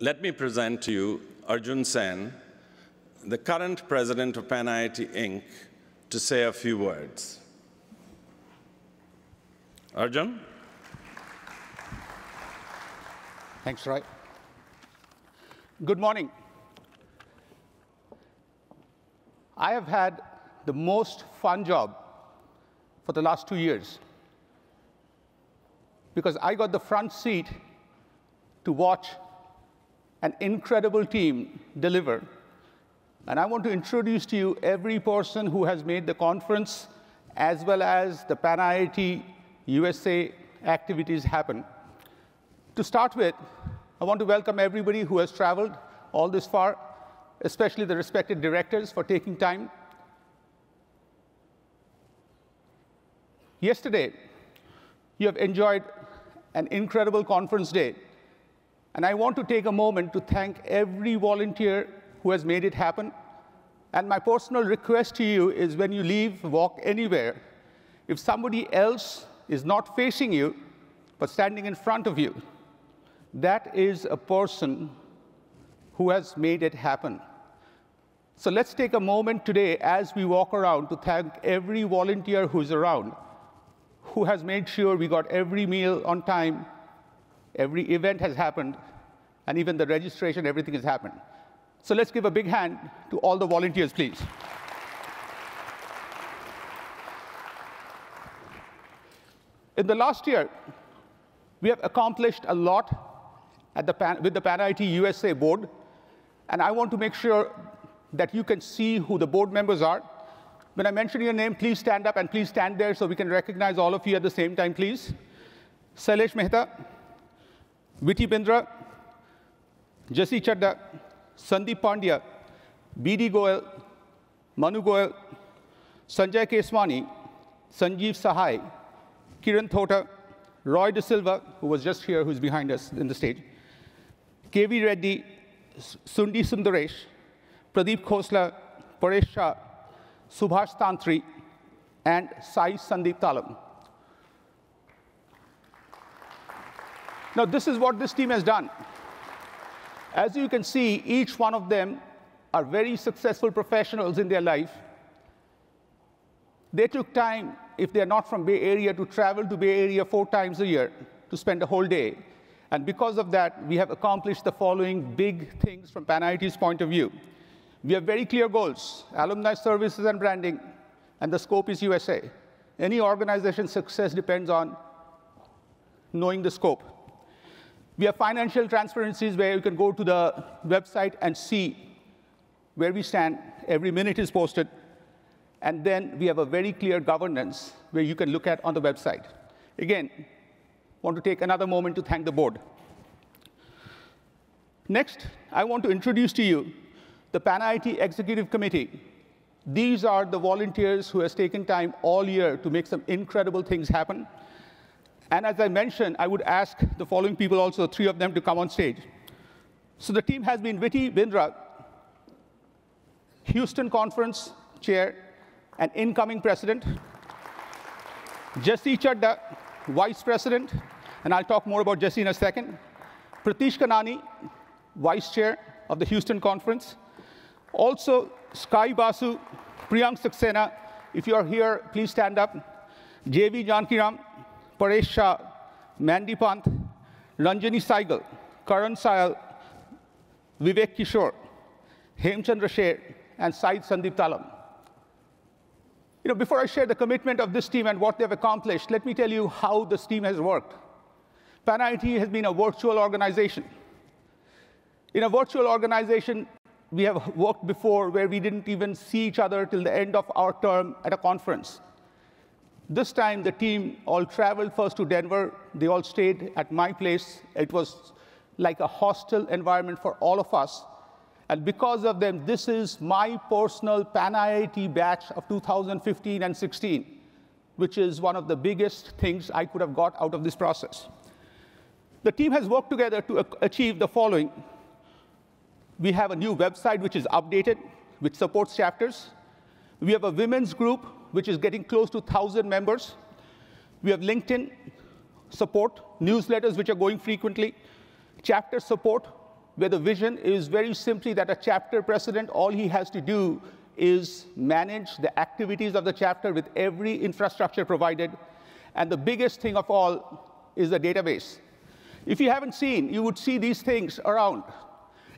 let me present to you Arjun Sen, the current president of PanIIT Inc., to say a few words. Arjun? Thanks, Roy. Good morning. I have had the most fun job for the last 2 years because I got the front seat to watch an incredible team deliver. And I want to introduce to you every person who has made the conference as well as the PanIIT USA activities happen. To start with, I want to welcome everybody who has traveled all this far, especially the respected directors for taking time. Yesterday, you have enjoyed an incredible conference day. And I want to take a moment to thank every volunteer who has made it happen. And my personal request to you is when you leave, walk anywhere, if somebody else is not facing you, but standing in front of you, that is a person who has made it happen. So let's take a moment today as we walk around to thank every volunteer who's around, who has made sure we got every meal on time, every event has happened, and even the registration, everything has happened. So let's give a big hand to all the volunteers, please. In the last year, we have accomplished a lot with the PanIIT USA board, and I want to make sure that you can see who the board members are. When I mention your name, please stand up and please stand there so we can recognize all of you at the same time, please. Sailesh Mehta, Viti Bindra, Jesse Chadda, Sandeep Pandya, B.D. Goel, Manu Goel, Sanjay Keswani, Sanjeev Sahai, Kiran Thota, Roy De Silva, who was just here, who's behind us in the stage, K.V. Reddy, Sundi Sundaresh, Pradeep Khosla, Paresh Shah, Subhash Tantri, and Sai Sandeep Talam. Now, this is what this team has done. As you can see, each one of them are very successful professionals in their life. They took time, if they're not from Bay Area, to travel to Bay Area 4 times a year to spend a whole day. And because of that, we have accomplished the following big things from PanIIT's point of view. We have very clear goals: alumni services and branding, and the scope is USA. Any organization's success depends on knowing the scope. We have financial transparencies where you can go to the website and see where we stand. Every minute is posted. And then we have a very clear governance where you can look at on the website. Again, want to take another moment to thank the board. Next, I want to introduce to you the PanIIT Executive Committee. These are the volunteers who has taken time all year to make some incredible things happen. And as I mentioned, I would ask the following people also, 3 of them, to come on stage. So the team has been Viti Bindra, Houston Conference Chair and incoming President. Jesse Chadda, Vice President, and I'll talk more about Jesse in a second. Pratish Kanani, Vice Chair of the Houston Conference. Also, Sky Basu, Priyank Saxena, if you are here, please stand up. J.V. Jankiram, Paresh Shah, Mandy Pant, Ranjani Saigal, Karan Sayal, Vivek Kishore, Hemchandra Sher, and Said Sandeep Talam. Before I share the commitment of this team and what they've accomplished, let me tell you how this team has worked. PanIIT has been a virtual organization. In a virtual organization, we have worked before where we didn't even see each other till the end of our term at a conference. This time, the team all traveled first to Denver. They all stayed at my place. It was like a hostile environment for all of us. And because of them, this is my personal PanIIT batch of 2015 and 16, which is one of the biggest things I could have got out of this process. The team has worked together to achieve the following. We have a new website which is updated, which supports chapters. We have a women's group which is getting close to 1,000 members. We have LinkedIn support, newsletters which are going frequently, chapter support, where the vision is very simply that a chapter president, all he has to do is manage the activities of the chapter with every infrastructure provided. And the biggest thing of all is the database. If you haven't seen, you would see these things around.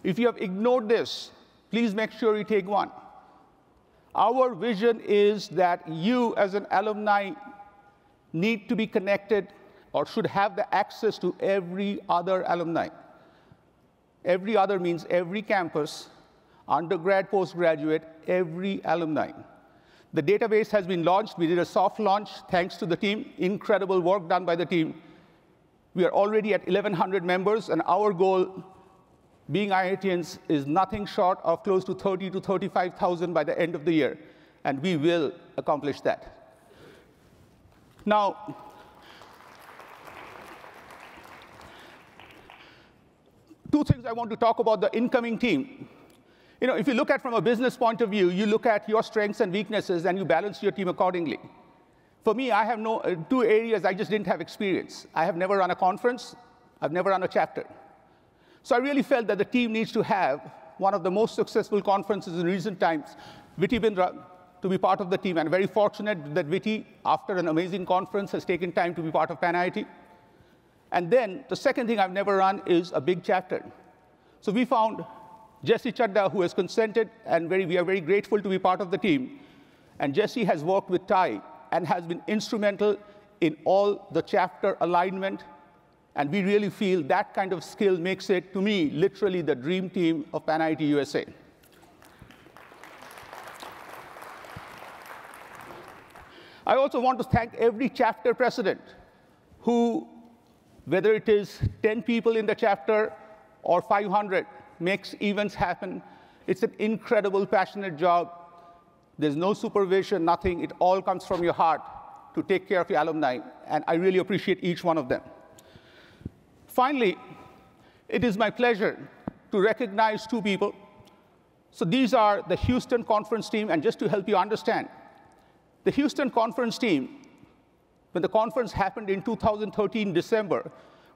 If you have ignored this, please make sure you take one. Our vision is that you, as an alumni, need to be connected or should have the access to every other alumni. Every other means every campus, undergrad, postgraduate, every alumni. The database has been launched. We did a soft launch thanks to the team. Incredible work done by the team. We are already at 1,100 members, and our goal, being IITians, is nothing short of close to 30 to 35,000 by the end of the year, and we will accomplish that. Now, two things I want to talk about the incoming team. You know, if you look at from a business point of view, you look at your strengths and weaknesses, and you balance your team accordingly. For me, I have two areas I just didn't have experience. I have never run a conference. I've never run a chapter. So I really felt that the team needs to have one of the most successful conferences in recent times, Viti Bindra, to be part of the team. And very fortunate that Viti, after an amazing conference, has taken time to be part of PanIIT. And then the second thing I've never run is a big chapter. So we found Jesse Chadda, who has consented, and we are very grateful to be part of the team. And Jesse has worked with Ty and has been instrumental in all the chapter alignment. And we really feel that kind of skill makes it, to me, literally the dream team of PanIIT USA. I also want to thank every chapter president who, whether it is 10 people in the chapter or 500, makes events happen. It's an incredible, passionate job. There's no supervision, nothing. It all comes from your heart to take care of your alumni, and I really appreciate each one of them. Finally, it is my pleasure to recognize two people. So these are the Houston conference team, and just to help you understand, the Houston conference team, when the conference happened in 2013, December,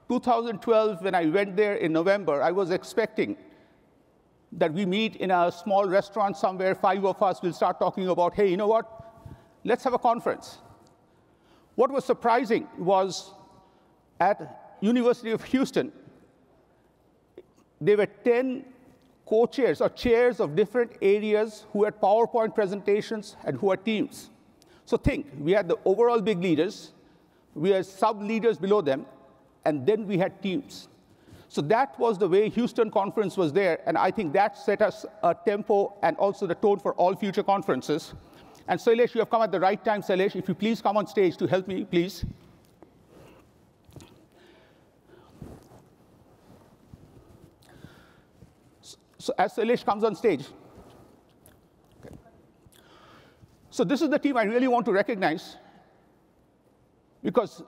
2012, when I went there in November, I was expecting that we meet in a small restaurant somewhere, 5 of us will start talking about, hey, you know what? Let's have a conference. What was surprising was at University of Houston, there were 10 co-chairs or chairs of different areas who had PowerPoint presentations and who had teams. So think, we had the overall big leaders, we had sub-leaders below them, and then we had teams. So that was the way Houston conference was there, and I think that set us a tempo and also the tone for all future conferences. And Sailesh, you have come at the right time. Sailesh, if you please come on stage to help me, please. So as Sailesh comes on stage. Okay. So this is the team I really want to recognize, because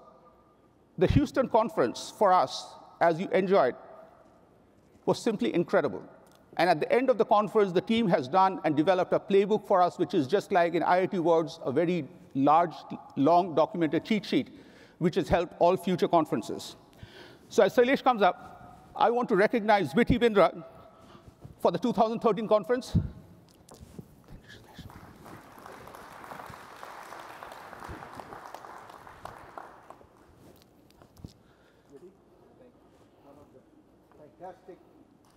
the Houston conference for us, as you enjoyed, was simply incredible. And at the end of the conference, the team has done and developed a playbook for us, which is just like in IIT words, a very large, long documented cheat sheet, which has helped all future conferences. So as Sailesh comes up, I want to recognize Viti Bindra for the 2013 conference. Fantastic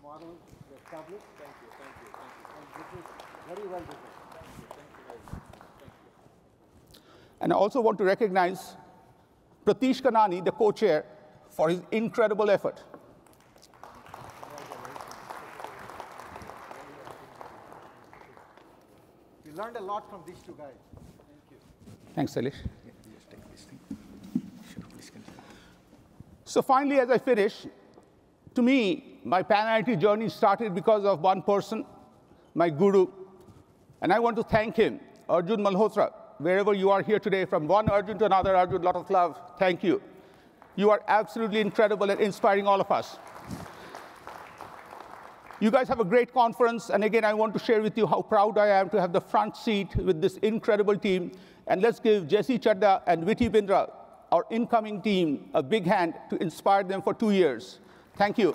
model established. Thank you, thank you, thank you. And this is very well designed. Thank you very much. Thank you. And I also want to recognize Pratish Kanani, the co-chair, for his incredible effort. We learned a lot from these two guys. Thank you. Thanks, Sailesh. Just take this thing. Sure, please continue. So finally, as I finish, to me, my PanIIT journey started because of one person, my guru, and I want to thank him, Arjun Malhotra, wherever you are here today, from one Arjun to another Arjun, a lot of love, thank you. You are absolutely incredible and inspiring all of us. You guys have a great conference, and again, I want to share with you how proud I am to have the front seat with this incredible team, and let's give Jesse Chadda and Viti Bindra, our incoming team, a big hand to inspire them for 2 years. Thank you.